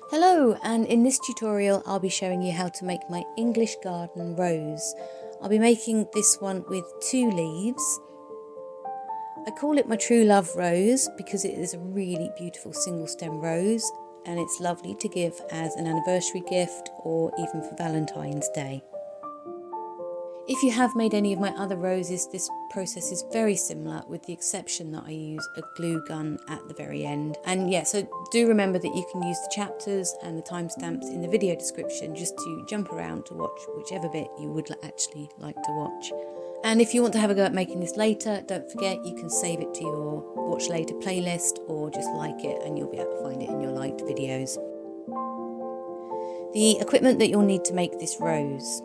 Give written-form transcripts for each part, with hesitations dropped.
Hello, and in this tutorial I'll be showing you how to make my English garden rose. I'll be making this one with 2 leaves. I call it my true love rose because it is a really beautiful single stem rose and it's lovely to give as an anniversary gift or even for Valentine's Day. If you have made any of my other roses, this process is very similar with the exception that I use a glue gun at the very end. And yeah, so do remember that you can use the chapters and the timestamps in the video description just to jump around to watch whichever bit you would actually like to watch. And if you want to have a go at making this later, don't forget you can save it to your watch later playlist or just like it and you'll be able to find it in your liked videos. The equipment that you'll need to make this rose.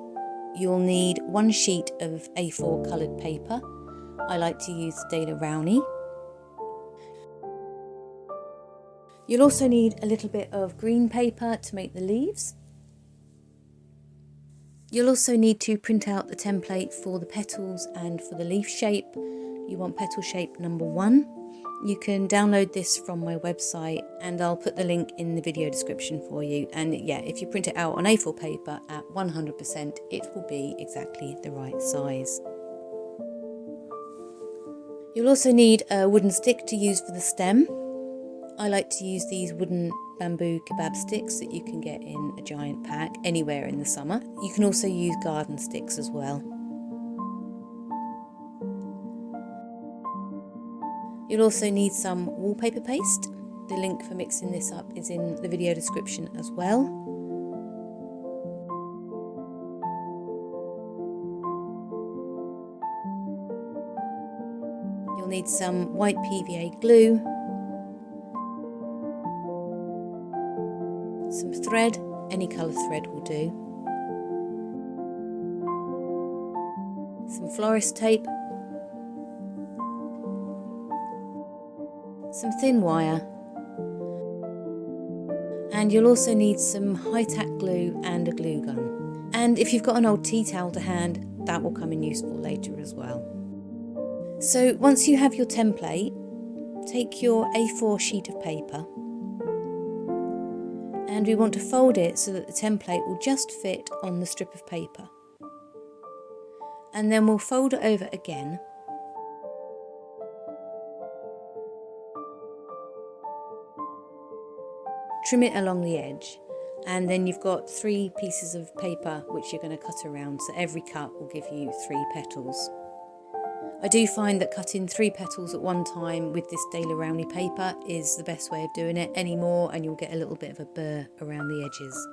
You'll need 1 sheet of A4 coloured paper. I like to use Daler Rowney. You'll also need a little bit of green paper to make the leaves. You'll also need to print out the template for the petals and for the leaf shape. You want petal shape number 1. You can download this from my website and I'll put the link in the video description for you. And yeah, if you print it out on A4 paper at 100%, it will be exactly the right size. You'll also need a wooden stick to use for the stem. I like to use these wooden bamboo kebab sticks that you can get in a giant pack anywhere in the summer. You can also use garden sticks as well. You'll also need some wallpaper paste. The link for mixing this up is in the video description as well. You'll need some white PVA glue, some thread, any colour thread will do, some florist tape, some thin wire, and you'll also need some high-tack glue and a glue gun. And if you've got an old tea towel to hand, that will come in useful later as well. So once you have your template, take your A4 sheet of paper and we want to fold it so that the template will just fit on the strip of paper. And then we'll fold it over again. Trim it along the edge, and then you've got 3 pieces of paper which you're going to cut around, so every cut will give you 3 petals. I do find that cutting 3 petals at one time with this Daler Rowney paper is the best way of doing it. Any more and you'll get a little bit of a burr around the edges.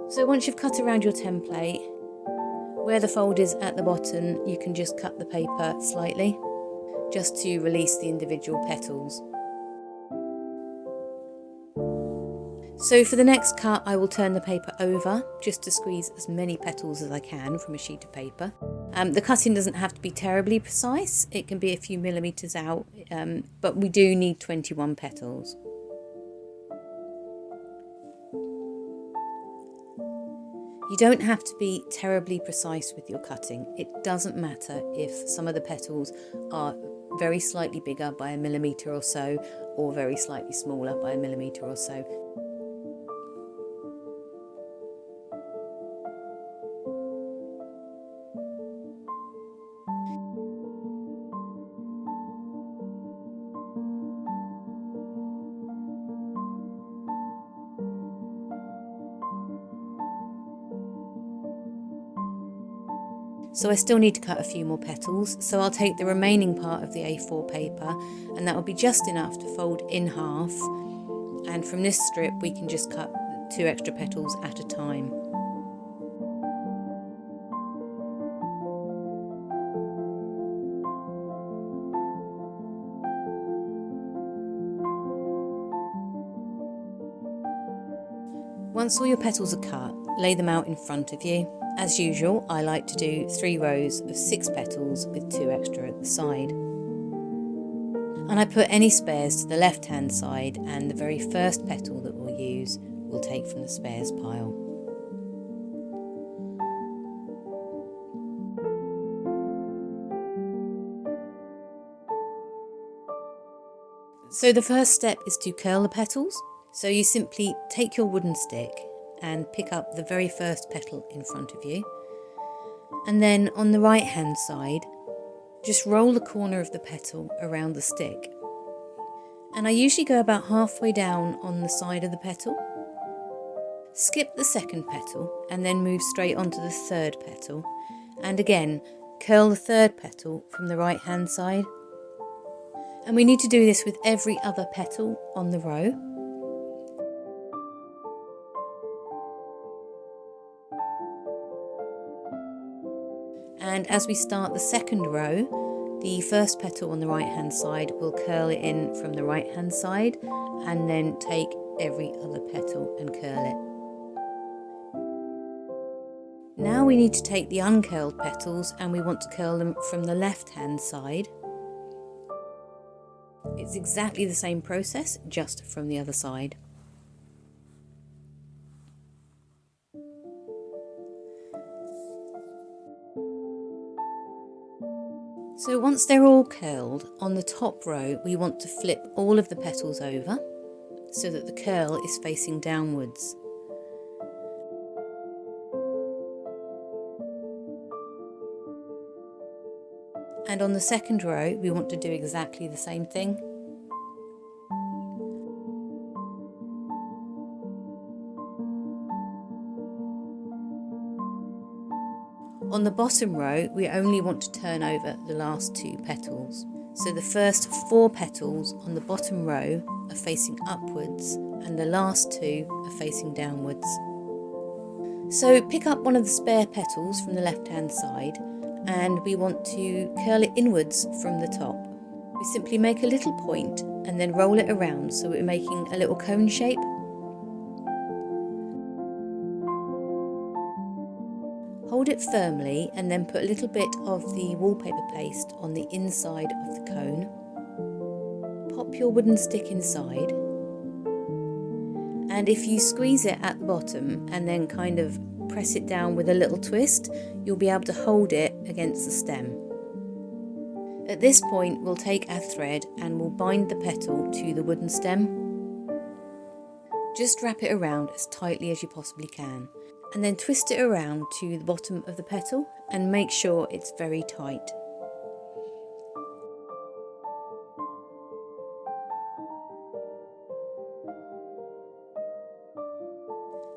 So once you've cut around your template, where the fold is at the bottom, you can just cut the paper slightly, just to release the individual petals. So for the next cut, I will turn the paper over, just to squeeze as many petals as I can from a sheet of paper. The cutting doesn't have to be terribly precise, it can be a few millimetres out, but we do need 21 petals. You don't have to be terribly precise with your cutting. It doesn't matter if some of the petals are very slightly bigger by a millimetre or so, or very slightly smaller by a millimetre or so. So I still need to cut a few more petals, so I'll take the remaining part of the A4 paper and that will be just enough to fold in half, and from this strip we can just cut 2 extra petals at a time. Once all your petals are cut, lay them out in front of you. As usual, I like to do 3 rows of 6 petals with 2 extra at the side. And I put any spares to the left hand side, and the very first petal that we'll use we'll take from the spares pile. So the first step is to curl the petals. So you simply take your wooden stick and pick up the very first petal in front of you. And then on the right hand side, just roll the corner of the petal around the stick. And I usually go about halfway down on the side of the petal. Skip the second petal and then move straight onto the third petal. And again, curl the third petal from the right hand side. And we need to do this with every other petal on the row. And as we start the second row, the first petal on the right hand side will curl it in from the right hand side and then take every other petal and curl it. Now we need to take the uncurled petals and we want to curl them from the left hand side. It's exactly the same process, just from the other side. So once they're all curled, on the top row we want to flip all of the petals over so that the curl is facing downwards. And on the second row we want to do exactly the same thing. On the bottom row we only want to turn over the last 2 petals. So the first 4 petals on the bottom row are facing upwards and the last 2 are facing downwards. So pick up one of the spare petals from the left hand side and we want to curl it inwards from the top. We simply make a little point and then roll it around so we're making a little cone shape. Hold it firmly and then put a little bit of the wallpaper paste on the inside of the cone. Pop your wooden stick inside, and if you squeeze it at the bottom and then kind of press it down with a little twist, you'll be able to hold it against the stem. At this point we'll take our thread and we'll bind the petal to the wooden stem. Just wrap it around as tightly as you possibly can and then twist it around to the bottom of the petal and make sure it's very tight.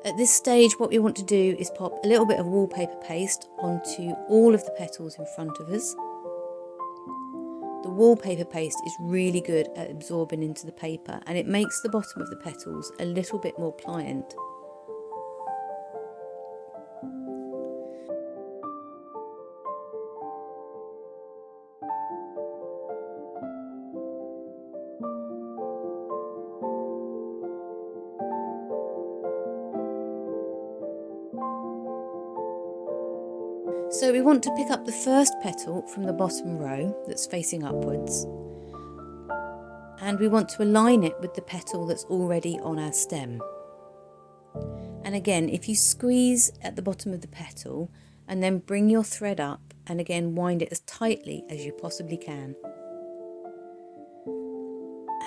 At this stage what we want to do is pop a little bit of wallpaper paste onto all of the petals in front of us. The wallpaper paste is really good at absorbing into the paper and it makes the bottom of the petals a little bit more pliant. So we want to pick up the first petal from the bottom row that's facing upwards and we want to align it with the petal that's already on our stem. And again, if you squeeze at the bottom of the petal and then bring your thread up and again wind it as tightly as you possibly can.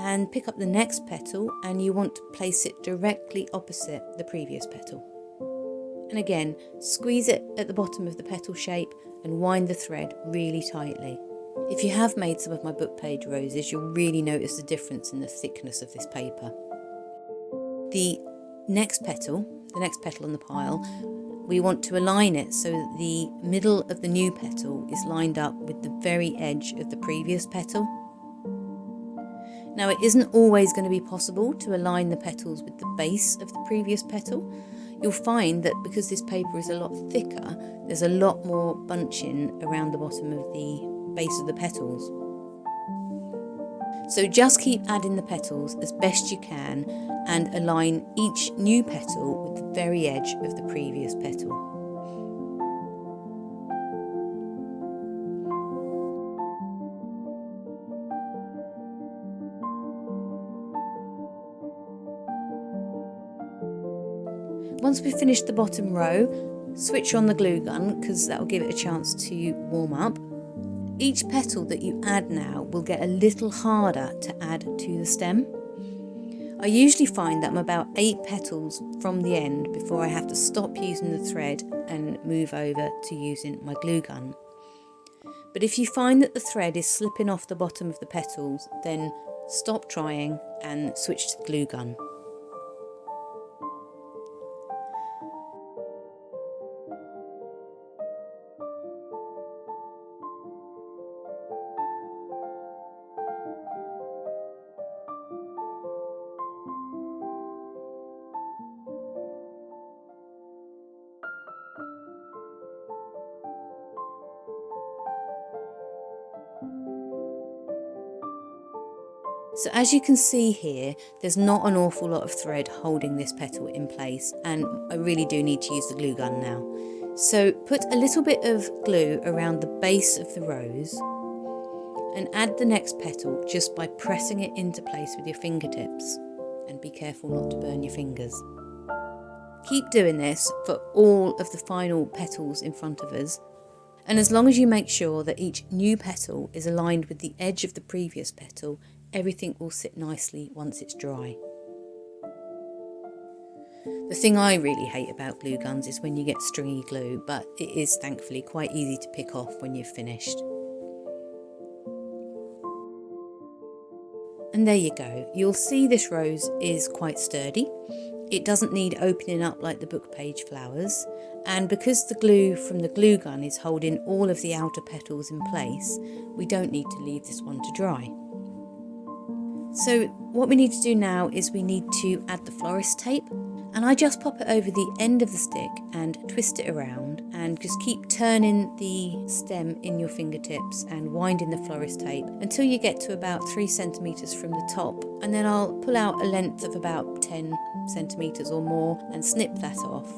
And pick up the next petal and you want to place it directly opposite the previous petal. And again, squeeze it at the bottom of the petal shape and wind the thread really tightly. If you have made some of my book page roses, you'll really notice the difference in the thickness of this paper. The next petal on the pile, we want to align it so that the middle of the new petal is lined up with the very edge of the previous petal. Now it isn't always going to be possible to align the petals with the base of the previous petal. You'll find that because this paper is a lot thicker, there's a lot more bunching around the bottom of the base of the petals. So just keep adding the petals as best you can and align each new petal with the very edge of the previous petal. Once we've finished the bottom row, switch on the glue gun because that will give it a chance to warm up. Each petal that you add now will get a little harder to add to the stem. I usually find that I'm about 8 petals from the end before I have to stop using the thread and move over to using my glue gun. But if you find that the thread is slipping off the bottom of the petals, then stop trying and switch to the glue gun. So as you can see here, there's not an awful lot of thread holding this petal in place, and I really do need to use the glue gun now. So put a little bit of glue around the base of the rose and add the next petal just by pressing it into place with your fingertips, and be careful not to burn your fingers. Keep doing this for all of the final petals in front of us, and as long as you make sure that each new petal is aligned with the edge of the previous petal, everything will sit nicely once it's dry. The thing I really hate about glue guns is when you get stringy glue, but it is thankfully quite easy to pick off when you've finished. And there you go. You'll see this rose is quite sturdy. It doesn't need opening up like the book page flowers, and because the glue from the glue gun is holding all of the outer petals in place, we don't need to leave this one to dry. So what we need to do now is we need to add the florist tape, and I just pop it over the end of the stick and twist it around, and just keep turning the stem in your fingertips and winding the florist tape until you get to about 3 centimetres from the top, and then I'll pull out a length of about 10 centimetres or more and snip that off,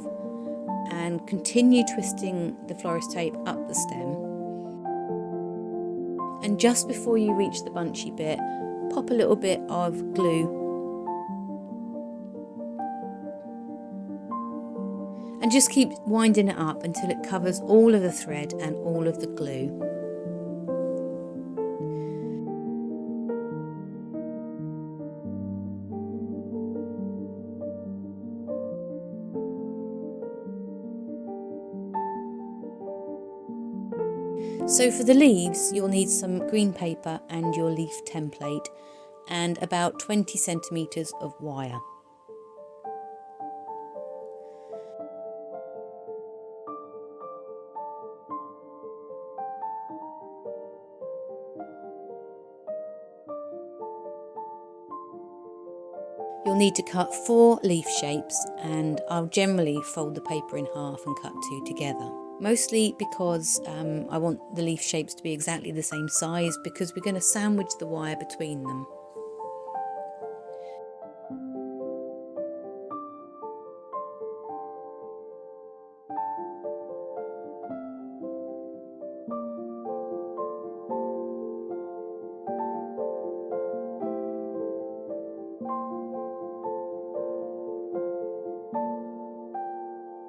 and continue twisting the florist tape up the stem. And just before you reach the bunchy bit, pop a little bit of glue and just keep winding it up until it covers all of the thread and all of the glue. So for the leaves, you'll need some green paper and your leaf template and about 20 centimetres of wire. You'll need to cut 4 leaf shapes, and I'll generally fold the paper in half and cut 2 together. Mostly because I want the leaf shapes to be exactly the same size, because we're going to sandwich the wire between them.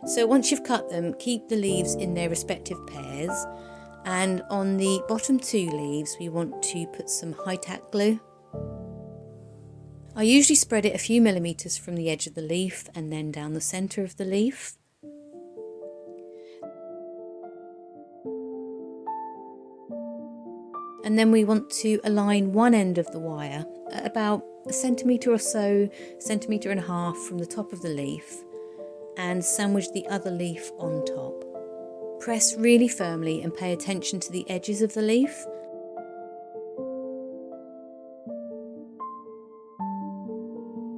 So once you've cut them, keep the leaves in their respective pairs, and on the bottom 2 leaves we want to put some high-tack glue. I usually spread it a few millimetres from the edge of the leaf and then down the centre of the leaf. And then we want to align one end of the wire at about a centimetre or so, centimetre and a half from the top of the leaf, and sandwich the other leaf on top. Press really firmly and pay attention to the edges of the leaf.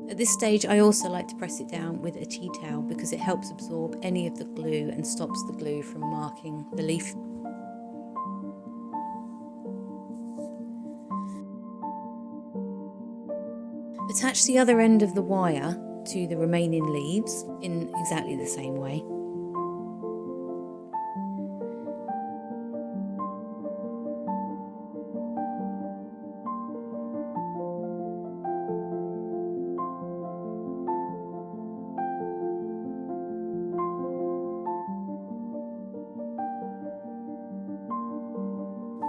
At this stage I also like to press it down with a tea towel because it helps absorb any of the glue and stops the glue from marking the leaf. Attach the other end of the wire to the remaining leaves in exactly the same way.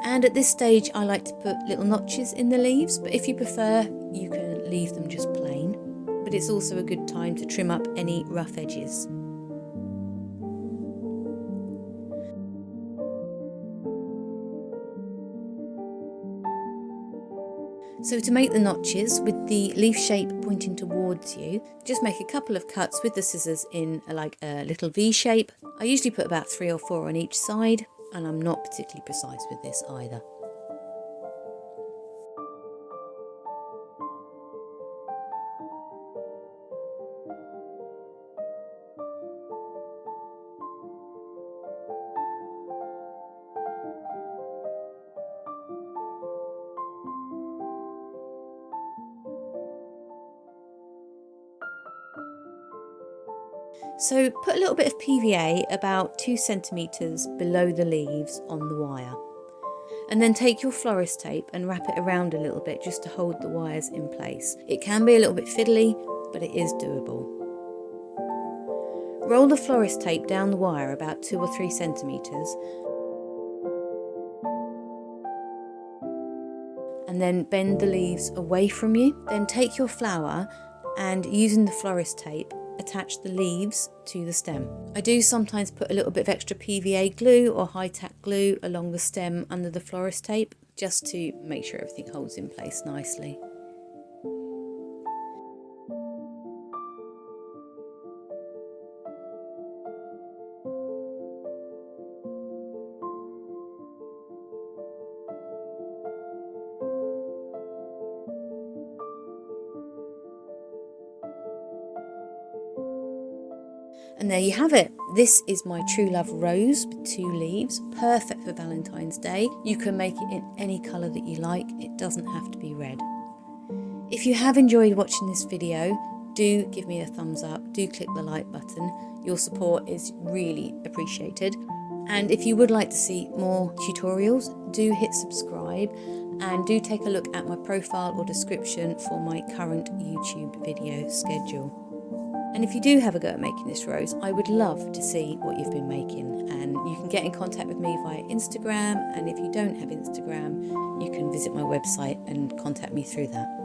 And at this stage I like to put little notches in the leaves, but if you prefer you can leave them just plain. But it's also a good time to trim up any rough edges. So to make the notches with the leaf shape pointing towards you, just make a couple of cuts with the scissors in like a little V shape. I usually put about 3 or 4 on each side, and I'm not particularly precise with this either. So put a little bit of PVA about 2 centimetres below the leaves on the wire. And then take your florist tape and wrap it around a little bit just to hold the wires in place. It can be a little bit fiddly, but it is doable. Roll the florist tape down the wire about 2 or 3 centimetres. And then bend the leaves away from you. Then take your flower and, using the florist tape, attach the leaves to the stem. I do sometimes put a little bit of extra PVA glue or high-tack glue along the stem under the florist tape, just to make sure everything holds in place nicely. And there you have it. This is my True Love rose with 2 leaves, perfect for Valentine's Day. You can make it in any colour that you like, it doesn't have to be red. If you have enjoyed watching this video, do give me a thumbs up, do click the like button. Your support is really appreciated. And if you would like to see more tutorials, do hit subscribe and do take a look at my profile or description for my current YouTube video schedule. And if you do have a go at making this rose, I would love to see what you've been making, and you can get in contact with me via Instagram, and if you don't have Instagram, you can visit my website and contact me through that.